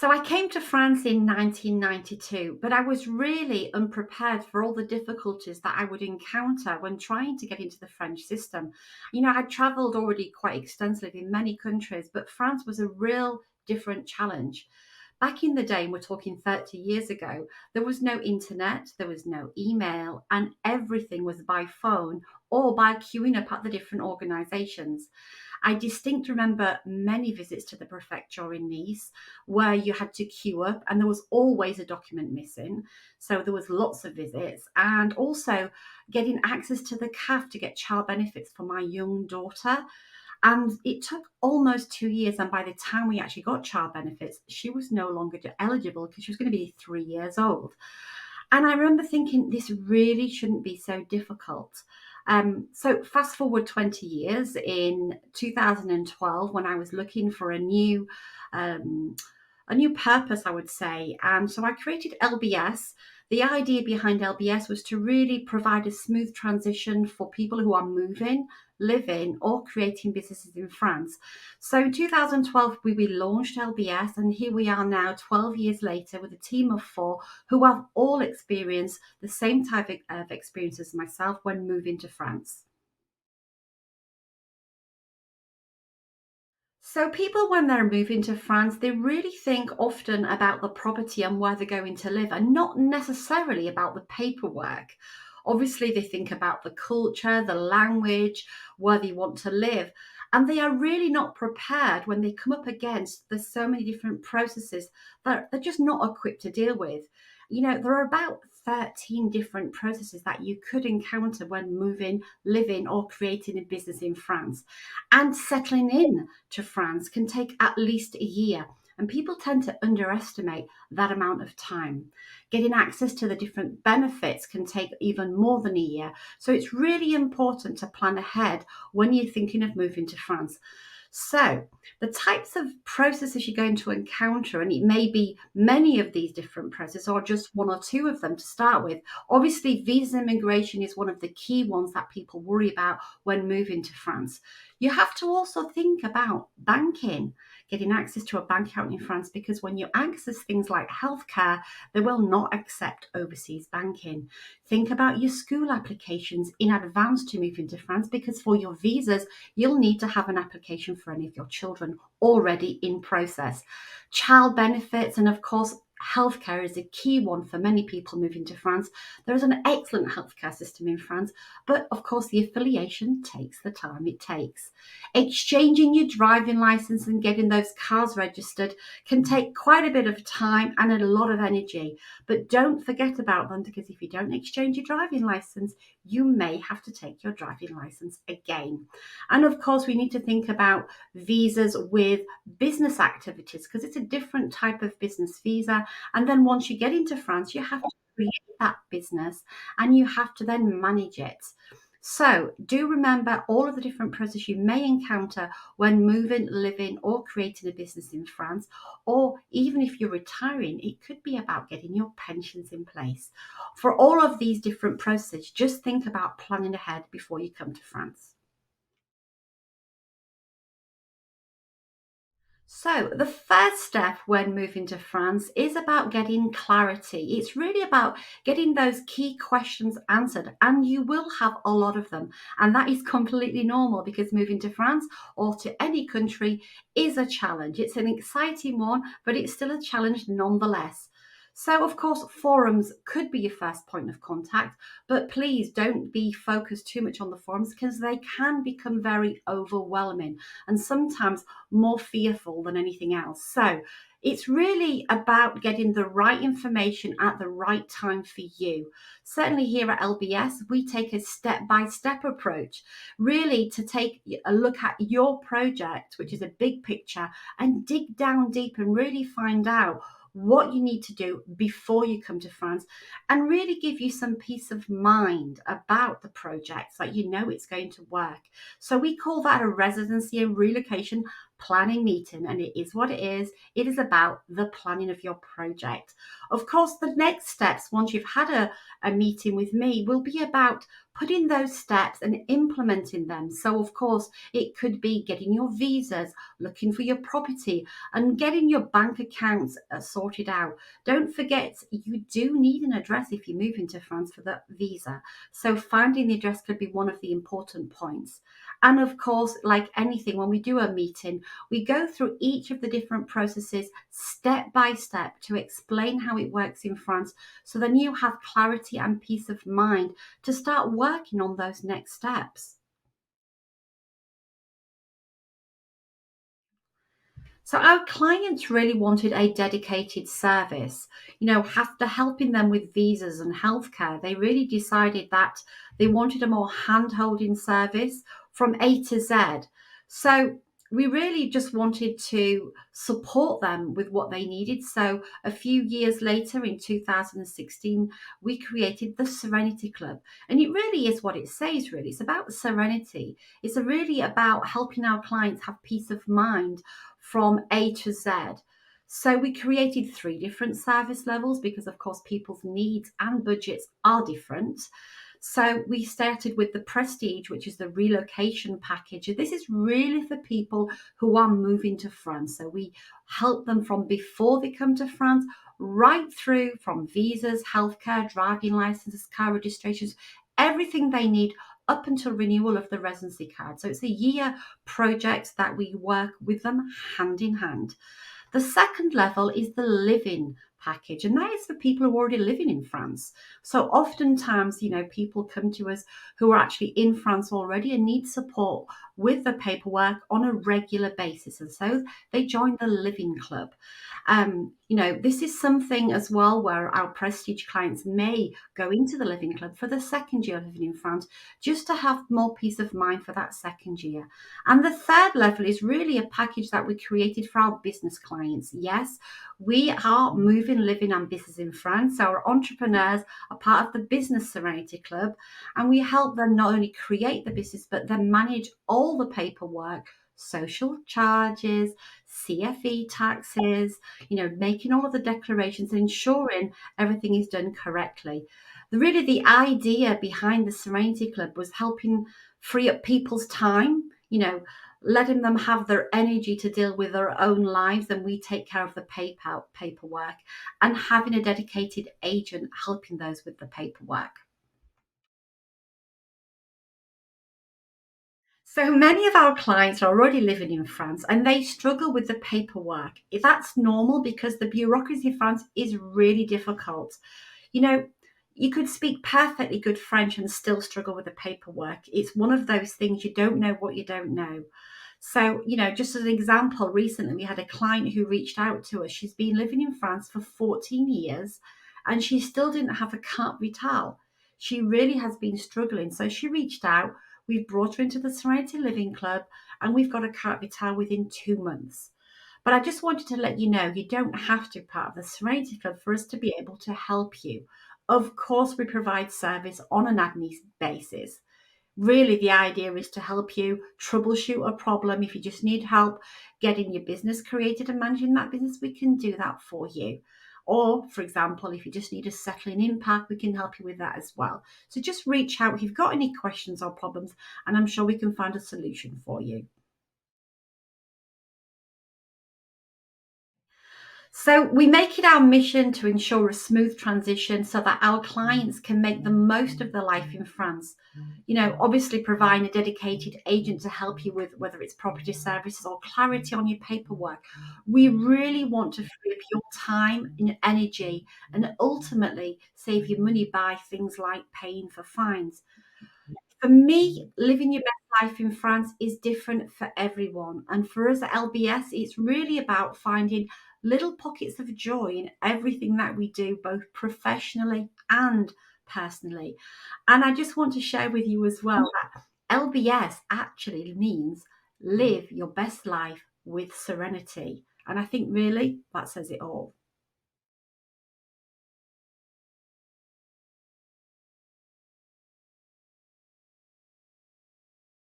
So I came to France in 1992, but I was really unprepared for all the difficulties that I would encounter when trying to get into the French system. I'd traveled already quite extensively in many countries, but France was a real different challenge. Back in the day, and we're talking 30 years ago, there was no internet, there was no email, and everything was by phone or by queuing up at the different organizations. I distinctly remember many visits to the prefecture in Nice where you had to queue up and there was always a document missing. So there was lots of visits, and also getting access to the CAF to get child benefits for my young daughter. And it took almost 2 years. And by the time we actually got child benefits, she was no longer eligible because she was going to be 3 years old. And I remember thinking, this really shouldn't be so difficult. So fast forward 20 years in 2012, when I was looking for um, a new purpose, I would say. And so I created LBS. The idea behind LBS was to really provide a smooth transition for people who are moving, living, or creating businesses in France. So in 2012, we launched LBS, and here we are now, 12 years later, with a team of four who have all experienced the same type of experience as myself when moving to France. So people, when they're moving to France, they really think often about the property and where they're going to live, and not necessarily about the paperwork. Obviously, they think about the culture, the language, where they want to live. And they are really not prepared when they come up against there's so many different processes that they're just not equipped to deal with. There are about 13 different processes that you could encounter when moving, living, or creating a business in France. And settling in to France can take at least a year. And people tend to underestimate that amount of time. Getting access to the different benefits can take even more than a year. So it's really important to plan ahead when you're thinking of moving to France. So, the types of processes you're going to encounter, and it may be many of these different processes or just one or two of them to start with. Obviously, visa immigration is one of the key ones that people worry about when moving to France. You have to also think about banking, getting access to a bank account in France, because when you access things like healthcare, they will not accept overseas banking. Think about your school applications in advance to move into France, because for your visas, you'll need to have an application for any of your children already in process. Child benefits, and of course, healthcare is a key one for many people moving to France. There is an excellent healthcare system in France, but of course, the affiliation takes the time it takes. Exchanging your driving license and getting those cars registered can take quite a bit of time and a lot of energy. But don't forget about them, because if you don't exchange your driving license, you may have to take your driving license again. And of course, we need to think about visas with business activities, because it's a different type of business visa. And then once you get into France, you have to create that business and you have to then manage it. So do remember all of the different processes you may encounter when moving, living, or creating a business in France. Or even if you're retiring, it could be about getting your pensions in place. For all of these different processes, just think about planning ahead before you come to France. So, the first step when moving to France is about getting clarity. It's really about getting those key questions answered, and you will have a lot of them. And that is completely normal, because moving to France or to any country is a challenge. It's an exciting one, but it's still a challenge nonetheless. So, of course, forums could be your first point of contact, but please don't be focused too much on the forums, because they can become very overwhelming and sometimes more fearful than anything else. So it's really about getting the right information at the right time for you. Certainly here at LBS, we take a step-by-step approach, really to take a look at your project, which is a big picture, and dig down deep and really find out what you need to do before you come to France, and really give you some peace of mind about the project so that you know it's going to work. So we call that a residency and relocation planning meeting, and it is what it is. It is about the planning of your project. Of course, the next steps, once you've had a meeting with me, will be about putting those steps and implementing them. So, of course, it could be getting your visas, looking for your property, and getting your bank accounts sorted out. Don't forget, you do need an address if you move into France for the visa. So, finding the address could be one of the important points. And of course, like anything, when we do a meeting, we go through each of the different processes step by step to explain how it works in France. So then you have clarity and peace of mind to start working on those next steps. So our clients really wanted a dedicated service. After helping them with visas and healthcare, they really decided that they wanted a more hand-holding service from A to Z. So we really just wanted to support them with what they needed. So a few years later, in 2016, we created the Serenity Club. And it really is what it says, really. It's about serenity. It's really about helping our clients have peace of mind from A to Z. So we created three different service levels because, of course, people's needs and budgets are different. So we started with the Prestige, which is the relocation package. This is really for people who are moving to France. So we help them from before they come to France, right through from visas, healthcare, driving licenses, car registrations, everything they need up until renewal of the residency card. So it's a year project that we work with them hand in hand. The second level is the living package, and that is for people who are already living in France. So oftentimes, people come to us who are actually in France already and need support with the paperwork on a regular basis. And so they join the living club. This is something as well where our prestige clients may go into the living club for the second year of living in France, just to have more peace of mind for that second year. And the third level is really a package that we created for our business clients. Yes, we are moving, living, and business in France. Our entrepreneurs are part of the Business Serenity Club, and we help them not only create the business, but then manage all the paperwork, social charges, CFE taxes, making all of the declarations and ensuring everything is done correctly. Really, the idea behind the Serenity Club was helping free up people's time, letting them have their energy to deal with their own lives, and we take care of the paperwork, and having a dedicated agent helping those with the paperwork. So many of our clients are already living in France and they struggle with the paperwork. That's normal because the bureaucracy in France is really difficult. You know, you could speak perfectly good French and still struggle with the paperwork. It's one of those things, you don't know what you don't know. So, just as an example, recently we had a client who reached out to us. She's been living in France for 14 years and she still didn't have a carte vitale. She really has been struggling. So she reached out. We've brought her into the Serenity Living Club and we've got a carte vitale within 2 months. But I just wanted to let you know you don't have to be part of the Serenity Club for us to be able to help you. Of course, we provide service on an admin basis. Really, the idea is to help you troubleshoot a problem. If you just need help getting your business created and managing that business, we can do that for you. Or, for example, if you just need a settling impact, we can help you with that as well. So just reach out if you've got any questions or problems, and I'm sure we can find a solution for you. So we make it our mission to ensure a smooth transition so that our clients can make the most of their life in France. Obviously providing a dedicated agent to help you with whether it's property services or clarity on your paperwork. We really want to free up your time and energy and ultimately save you money by things like paying for fines. For me, living your best life in France is different for everyone. And for us at LBS, it's really about finding little pockets of joy in everything that we do, both professionally and personally. And I just want to share with you as well that LBS actually means live your best life with serenity. And I think really that says it all.